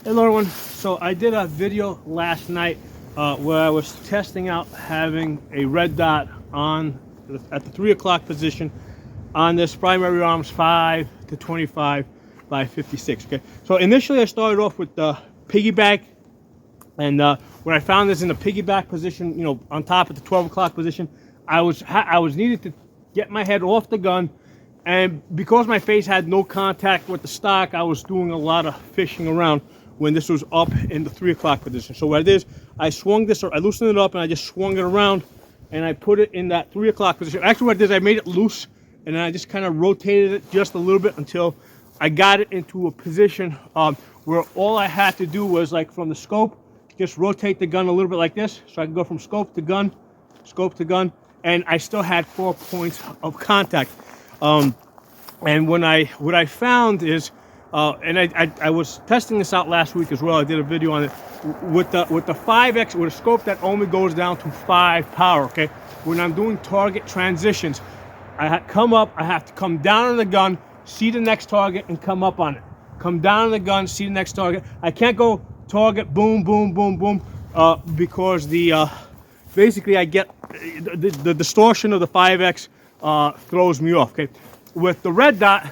Hello everyone. So I did a video last night where I was testing out having a red dot on at the 3 o'clock position on this primary arms 5 to 25 by 56. Okay. So initially I started off with the piggyback, and when I found this in the piggyback position, on top at the 12 o'clock position, I was needed to get my head off the gun. And because my face had no contact with the stock, I was doing a lot of fishing around when this was up in the 3 o'clock position. So what it is, I swung this, or I loosened it up and I just swung it around and I put it in that 3 o'clock position. Actually what it is, I made it loose and then I just kind of rotated it just a little bit until I got it into a position where all I had to do was, like, from the scope, just rotate the gun a little bit like this. So I can go from scope to gun, and I still had 4 points of contact. And what I found is, and I was testing this out last week as well. I did a video on it with the 5X, with a scope that only goes down to 5 power. Okay, when I'm doing target transitions, I have to come down on the gun, see the next target, and come up on it. Come down on the gun, see the next target. I can't go target, boom, boom, boom, boom, because basically I get the distortion of the 5X throws me off. Okay, with the red dot,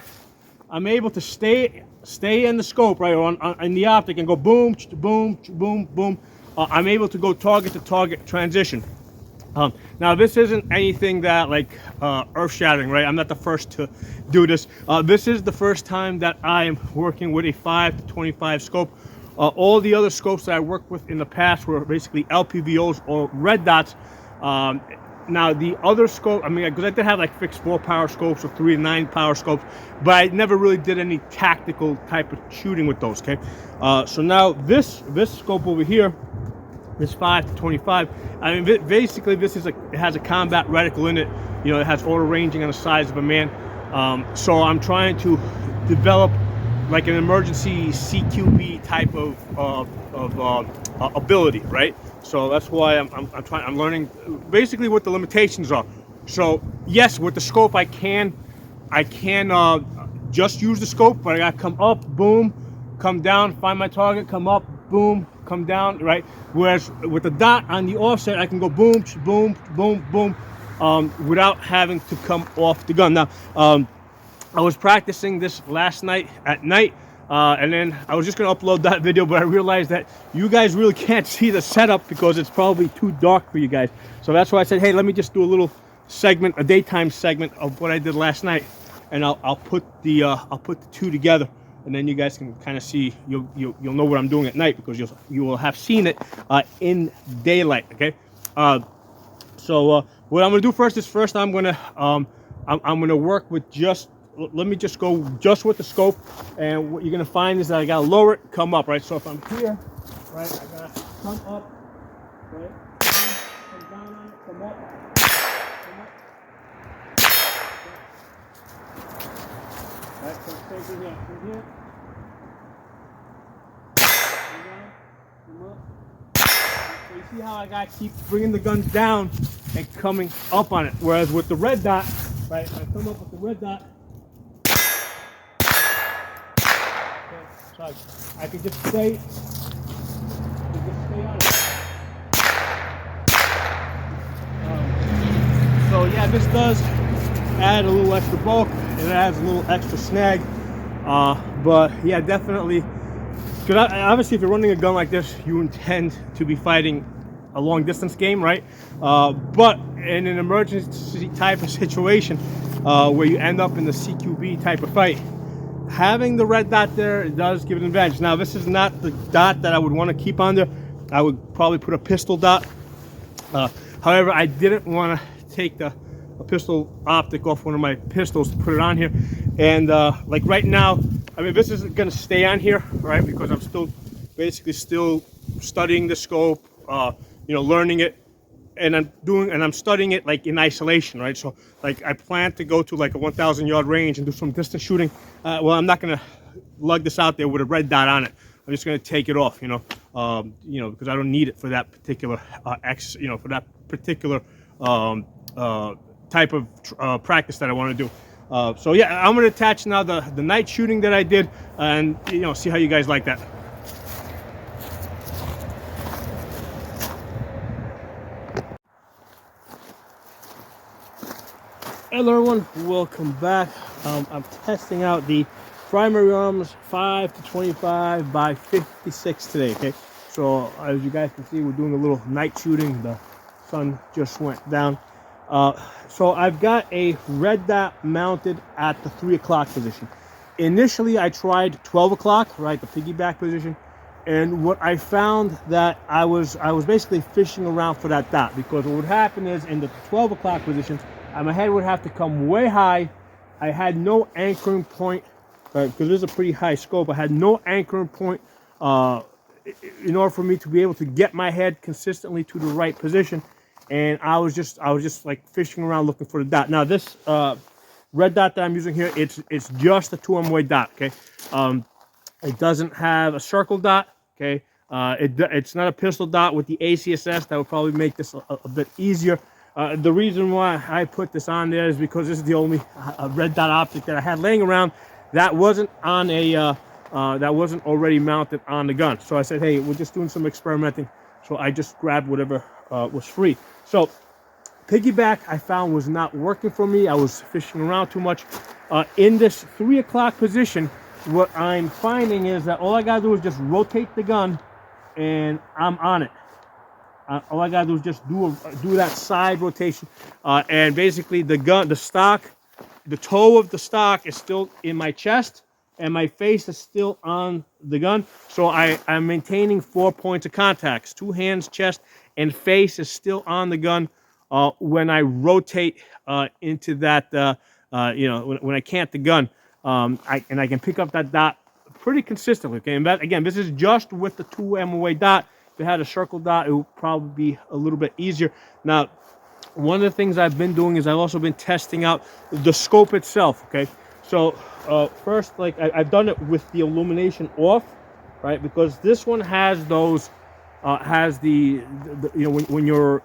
I'm able to stay in the scope, right, or in the optic, and go boom, boom, boom, boom. I'm able to go target to target transition. Now this isn't anything that earth-shattering, right? I'm not the first to do this. This is the first time that I am working with a 5 to 25 scope. All the other scopes that I worked with in the past were basically LPVOs or red dots. Now the other scope, because I did have fixed 4 power scopes or 3 to 9 power scopes, but I never really did any tactical type of shooting with those. Okay, so now this scope over here, this 5 to 25. Basically this is it has a combat reticle in it. It has auto ranging on the size of a man. So I'm trying to develop like an emergency CQB type of ability, right? So that's why I'm learning basically what the limitations are. So yes, with the scope I can just use the scope, but I gotta come up, boom, come down, find my target, come up, boom, come down, right? Whereas with the dot on the offset, I can go boom, boom, boom, boom, without having to come off the gun. Now, I was practicing this last night at night. And then I was just going to upload that video, but I realized that you guys really can't see the setup because it's probably too dark for you guys. So that's why I said, hey, let me just do a little segment, a daytime segment of what I did last night, and I'll put the two together, and then you guys can kind of see. You'll know what I'm doing at night because you will have seen it in daylight. Okay. So what I'm going to do first is I'm going to work with just. Let me just go just with the scope, and what you're gonna find is that I gotta lower it, come up, right? So if I'm here, right, I gotta come up, right, come down on it, come up, right, so stay from here, come down, come up. So you see how I gotta keep bringing the guns down and coming up on it, whereas with the red dot, right, I come up with the red dot. So I can just stay on it. So yeah, this does add a little extra bulk, and it adds a little extra snag. But yeah, definitely, because obviously if you're running a gun like this, you intend to be fighting a long distance game, right? But in an emergency type of situation, where you end up in the CQB type of fight, having the red dot there, it does give it an advantage. Now this is not the dot that I would want to keep on there. I would probably put a pistol dot. However, I didn't want to take a pistol optic off one of my pistols to put it on here. And like right now, this isn't going to stay on here, right? Because I'm still studying the scope, learning it. And I'm studying it like in isolation, right? So like I plan to go to like a 1,000 yard range and do some distance shooting. Well, I'm not gonna lug this out there with a red dot on it. I'm just gonna take it off, because I don't need it for that particular for that particular type of practice that I want to do. So yeah, I'm gonna attach now the night shooting that I did, and see how you guys like that. Hello everyone, welcome back. I'm testing out the Primary Arms 5 to 25 by 56 today, okay? So as you guys can see, we're doing a little night shooting. The sun just went down. So I've got a red dot mounted at the 3 o'clock position. Initially, I tried 12 o'clock, right, the piggyback position. And what I found that I was basically fishing around for that dot, because what would happen is in the 12 o'clock position, my head would have to come way high. I had no anchoring point, right, because this is a pretty high scope. I had no anchoring point in order for me to be able to get my head consistently to the right position. And I was just like fishing around looking for the dot. Now this red dot that I'm using here, it's just a 2-MOA dot, okay? It doesn't have a circle dot, okay? It's not a pistol dot with the ACSS. That would probably make this a bit easier. The reason why I put this on there is because this is the only red dot optic that I had laying around that wasn't on a that wasn't already mounted on the gun. So I said, hey, we're just doing some experimenting. So I just grabbed whatever was free. So piggyback I found was not working for me. I was fishing around too much. In this 3 o'clock position, what I'm finding is that all I gotta do is just rotate the gun and I'm on it. All I gotta do is just do that side rotation, and basically the stock, the toe of the stock is still in my chest, and my face is still on the gun. So I'm maintaining 4 points of contact. 2 hands, chest, and face is still on the gun when I rotate into that. When I cant the gun, I can pick up that dot pretty consistently. Okay, and that, again, this is just with the 2-MOA dot. If it had a circle dot, it would probably be a little bit easier. Now, one of the things I've been doing is I've also been testing out the scope itself, okay? So first, like I've done it with the illumination off, right? Because this one has those, has the when you're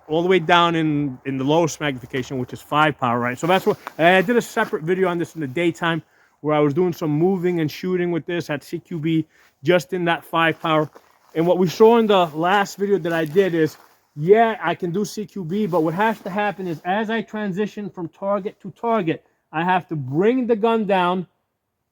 all the way down in the lowest magnification, which is 5 power, right? So that's what, I did a separate video on this in the daytime where I was doing some moving and shooting with this at CQB just in that 5 power. And what we saw in the last video that I did is, yeah, I can do CQB, but what has to happen is as I transition from target to target, I have to bring the gun down,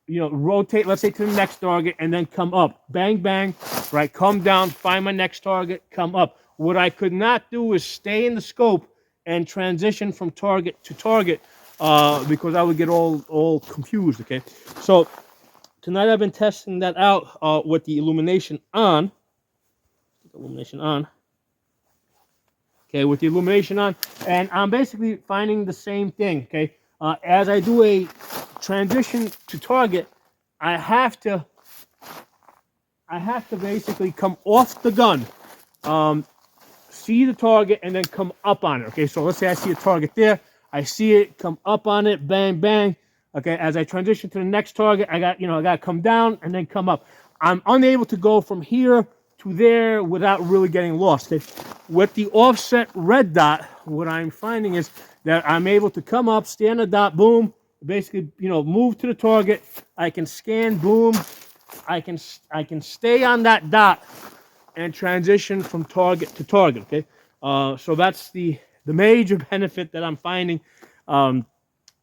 rotate, let's say, to the next target, and then come up. Bang, bang, right? Come down, find my next target, come up. What I could not do is stay in the scope and transition from target to target because I would get all confused, okay? So tonight I've been testing that out with the illumination on. Okay, with the illumination on, and I'm basically finding the same thing. Okay, as I do a transition to target, I have to basically come off the gun, see the target, and then come up on it. Okay, so let's say I see a target there, I see it, come up on it, bang, bang. Okay, as I transition to the next target, I got to come down and then come up. I'm unable to go from here to there without really getting lost. Okay? With the offset red dot, what I'm finding is that I'm able to come up, stand the dot, boom, basically, move to the target. I can scan, boom. I can stay on that dot and transition from target to target. Okay, so that's the major benefit that I'm finding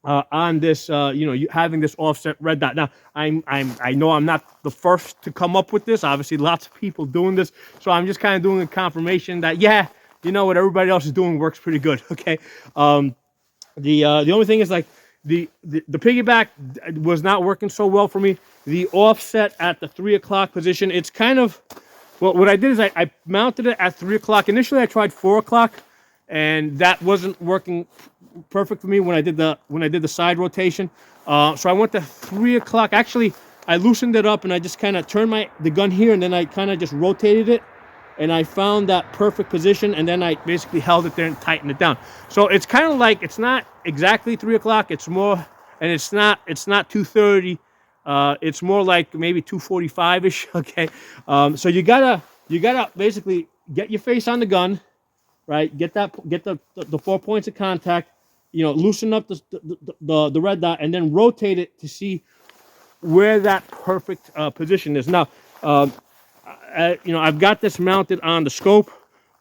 on this, having this offset red dot. Now, I know I'm not the first to come up with this. Obviously, lots of people doing this, so I'm just kind of doing a confirmation that, yeah, what everybody else is doing works pretty good. Okay, the only thing is, like, the piggyback was not working so well for me. The offset at the 3 o'clock position, it's kind of, well, what I did is I mounted it at 3 o'clock. Initially, I tried 4 o'clock, and that wasn't working perfect for me when I did the side rotation. So I went to 3 o'clock. Actually, I loosened it up and I just kind of turned the gun here, and then I kind of just rotated it, and I found that perfect position, and then I basically held it there and tightened it down. So it's kind of like, it's not exactly 3 o'clock. It's more, and it's not 2:30. It's more like maybe 2:45-ish. Okay. So you gotta basically get your face on the gun, right? Get the 4 points of contact, loosen up the red dot, and then rotate it to see where that perfect position is. Now, I've got this mounted on the scope.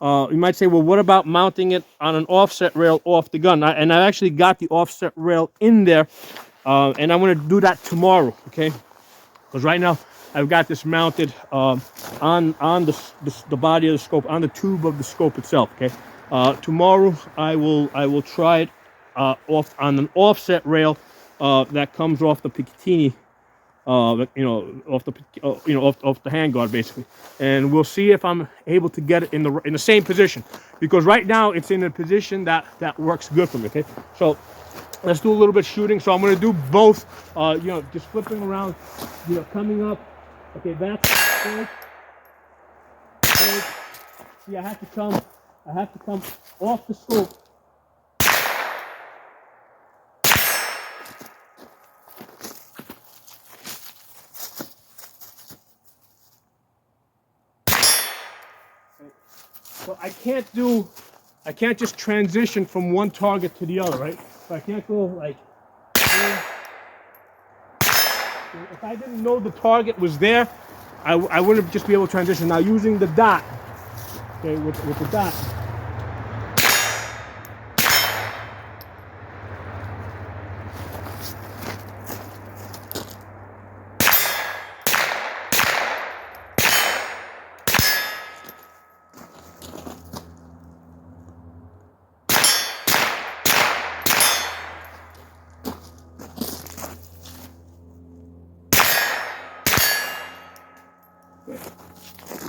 You might say, well, what about mounting it on an offset rail off the gun? And I actually got the offset rail in there, and I'm going to do that tomorrow, okay? Because right now I've got this mounted on the body of the scope, on the tube of the scope itself, okay? Tomorrow I will try it off on an offset rail that comes off the Picatinny, off the off the handguard basically, and we'll see if I'm able to get it in the same position, because right now it's in a position that works good for me. Okay, so let's do a little bit of shooting. So I'm going to do both. Just flipping around, coming up. Okay, that's good. See, I have to come off the scope. So I can't just transition from one target to the other, right? So I can't go like, if I didn't know the target was there, I wouldn't just be able to transition. Now using the dot, okay, with the dot.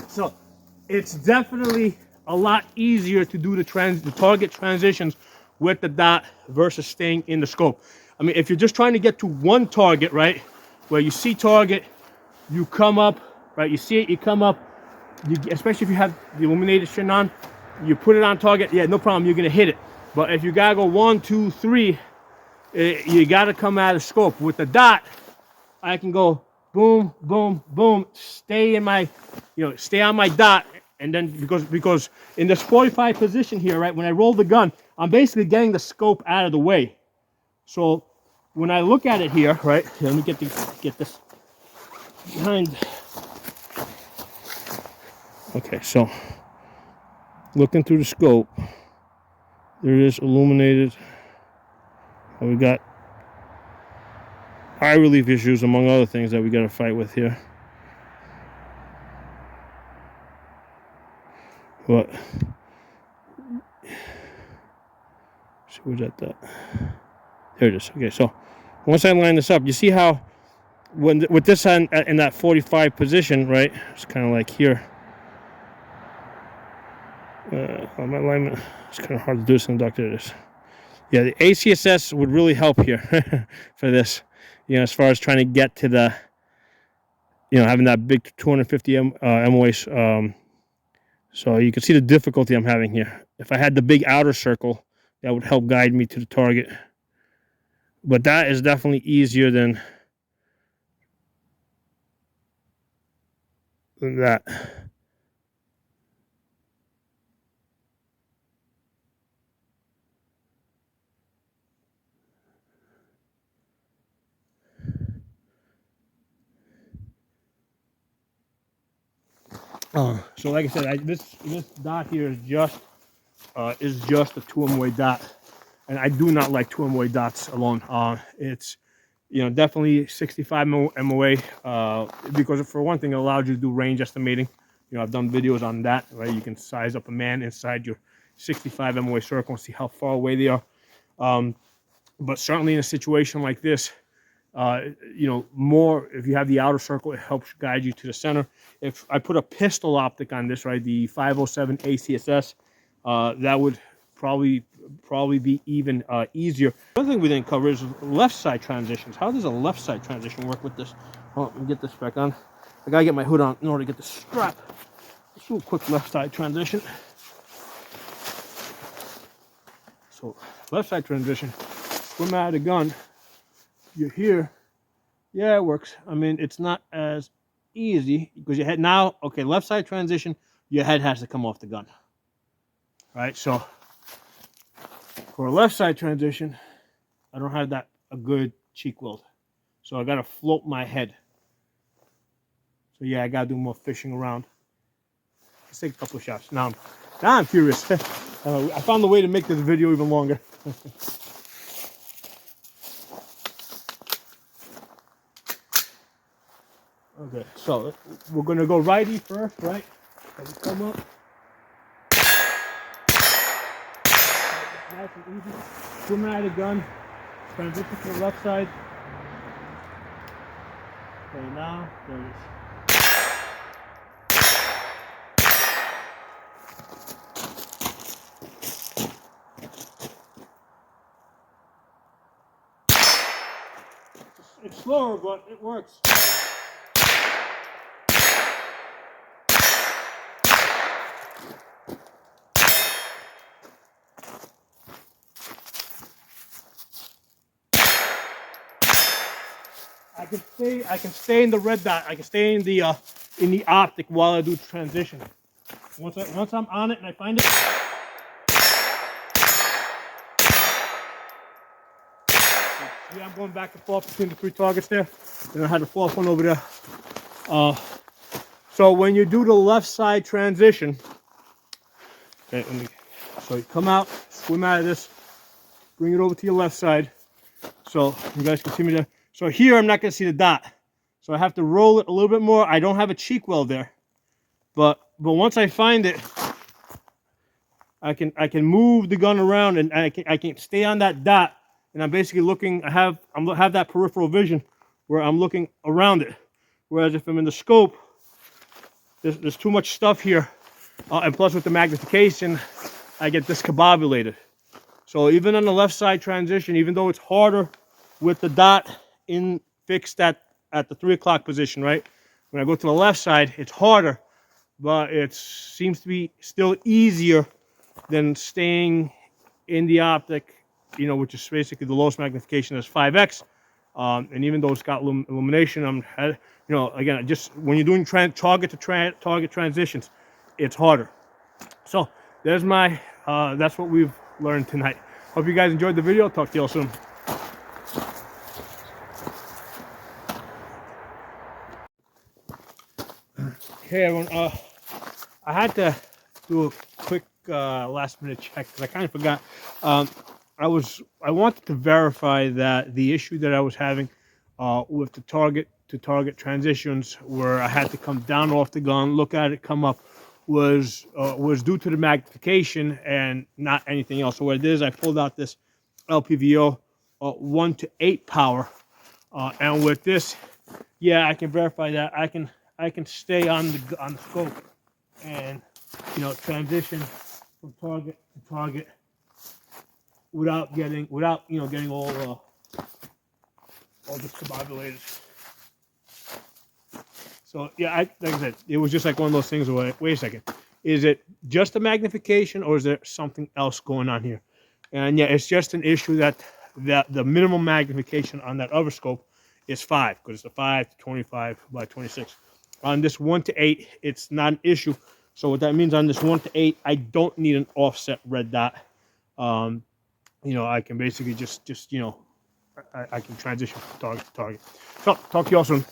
So it's definitely a lot easier to do the target transitions with the dot versus staying in the scope. I mean, if you're just trying to get to one target, right, where you see target, you come up, right, you see it, you come up, especially if you have the illumination on, you put it on target, yeah, no problem, you're gonna hit it. But if you gotta go 1, 2, 3, you gotta come out of scope. With the dot, I can go boom, boom, boom, stay in my, stay on my dot, and then because in this 45 position here, right, when I roll the gun, I'm basically getting the scope out of the way. So when I look at it here, right, let me get this behind. Okay, so looking through the scope, there it is illuminated. We got high relief issues, among other things, that we got to fight with here. But see, where's that? There it is. Okay, so once I line this up, you see how with this in that 45 position, right? It's kind of like here. My alignment, it's kind of hard to do this in the There it is. Yeah, the ACSS would really help here for this. As far as trying to get to the, having that big 250 MOA. So you can see the difficulty I'm having here. If I had the big outer circle, that would help guide me to the target. But that is definitely easier than that. So like I said, this dot here is just a 2 MOA dot, and I do not like 2 MOA dots alone. It's definitely 65 MOA because for one thing, it allows you to do range estimating. I've done videos on that, right? You can size up a man inside your 65 MOA circle and see how far away they are. But certainly in a situation like this, more if you have the outer circle, it helps guide you to the center. If I put a pistol optic on this, right, the 507 ACSS, that would probably be even easier. Another thing we didn't cover is left side transitions. How does a left side transition work with this? Let me get this back on. I gotta get my hood on in order to get the strap. Let's do a quick left side transition. So left side transition, swim out of the gun. You're here, yeah, it works. I mean, it's not as easy because your head now, okay, left side transition, your head has to come off the gun. Right, so for a left side transition, I don't have a good cheek weld. So I gotta float my head. So yeah, I gotta do more fishing around. Let's take a couple of shots. Now Now I'm curious. I found a way to make this video even longer. Okay, so we're gonna go righty first, right? So we come up. Nice and easy. Swim out of the gun. Transition to the left side. Okay, now there it is. It's slower, but it works. I can stay in the red dot. I can stay in the optic while I do the transition. Once I'm on it and I find it. Yeah, I'm going back and forth between the 3 targets there. Then I had the 4th one over there. So when you do the left side transition, okay, so you come out, swim out of this, bring it over to your left side. So you guys can see me there. So here I'm not going to see the dot. So I have to roll it a little bit more. I don't have a cheek weld there. But once I find it, I can move the gun around and I can stay on that dot. And I'm basically looking, I have that peripheral vision where I'm looking around it. Whereas if I'm in the scope, there's too much stuff here. And plus with the magnification, I get discombobulated. So even on the left side transition, even though it's harder with the dot fixed at the 3 o'clock position, right? When I go to the left side, it's harder, but it seems to be still easier than staying in the optic, you know, which is basically the lowest magnification is 5x. And even though it's got illumination, you know, again, just when you're doing target transitions, it's harder. So there's my, that's what we've learned tonight. Hope you guys enjoyed the video. Talk to you all soon. Hey everyone, I had to do a quick last minute check because I kind of forgot. I wanted to verify that the issue that I was having with the target to target transitions, where I had to come down off the gun, look at it, come up, was due to the magnification and not anything else. So what it is, I pulled out this LPVO 1:8 power, and with this, yeah, I can verify that I can stay on the scope and, you know, transition from target to target without getting all discombobulated. So yeah, like I said, it was just like one of those things where, wait a second, is it just the magnification or is there something else going on here? And yeah, it's just an issue that the minimum magnification on that other scope is 5, because it's a 5 to 25 by 26. On this 1:8, it's not an issue. So what that means, on this 1:8, I don't need an offset red dot. You know, I can basically just you know, I can transition from target to target. So talk to you all soon.